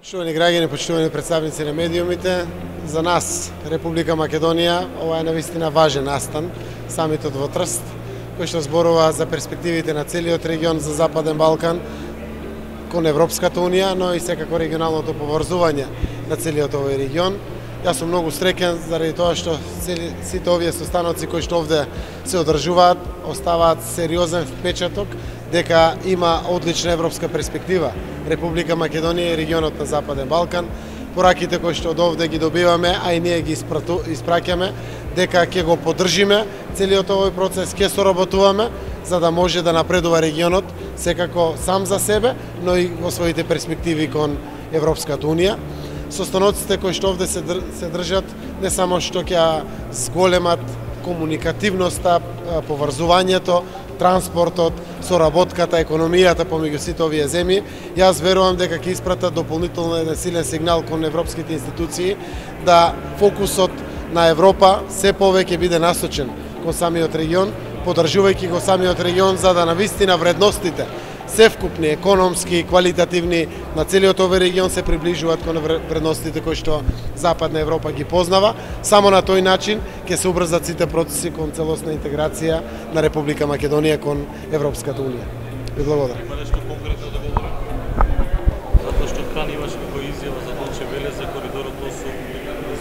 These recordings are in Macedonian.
Почитувани граѓани, почитувани представници на медиумите, за нас, Република Македонија, ова е навистина важен настан, самитот во Трст, кој што зборува за перспективите на целиот регион за Западен Балкан кон Европската Унија, но и секако регионалното поврзување на целиот овој регион. Јас сум многу среќен заради тоа што сите овие состаноци кои што овде се одржуваат оставаат сериозен впечаток дека има одлична европска перспектива Република Македонија и регионот на Западен Балкан. Пораките кои што од овде ги добиваме, а и ние ги испраќаме, дека ќе го поддржиме целиот овој процес, ќе соработуваме за да може да напредува регионот секако сам за себе, но и во своите перспективи кон Европската Унија. Состаноците кои што овде се држат не само што ќе зголемат комуникативноста, поврзувањето, транспортот, соработката, економијата помеѓу сите овие земји, јас верувам дека ќе испратат дополнително еден силен сигнал кон европските институции да фокусот на Европа се повеќе биде насочен кон самиот регион, поддржувајќи го самиот регион за да навистина вредностите севкупни, економски, квалитативни на целиот овој регион се приближуваат кон вредностите кои што Западна Европа ги познава. Само на тој начин ќе се убрзат сите процеси кон целосна интеграција на Република Македонија кон Европската Унија. Ви благодарам. Има нешто конкретно да говори? Затоа што кан имаш како изјава за Дойче Веле за коридорот 8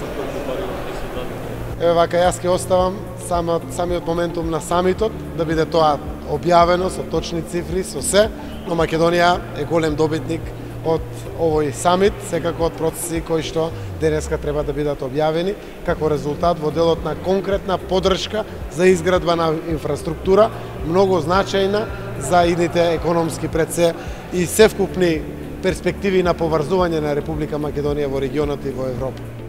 за колку пари ќе се дадат? Еве вака јас ќе оставам самиот моментум на самитот да биде тоа објавено со точни цифри, со се, но Македонија е голем добитник од овој самит, секако од процеси кои што денеска треба да бидат објавени како резултат во делот на конкретна поддршка за изградба на инфраструктура, многу значајна за идните економски пред се и севкупни перспективи на поврзување на Република Македонија во регионот и во Европа.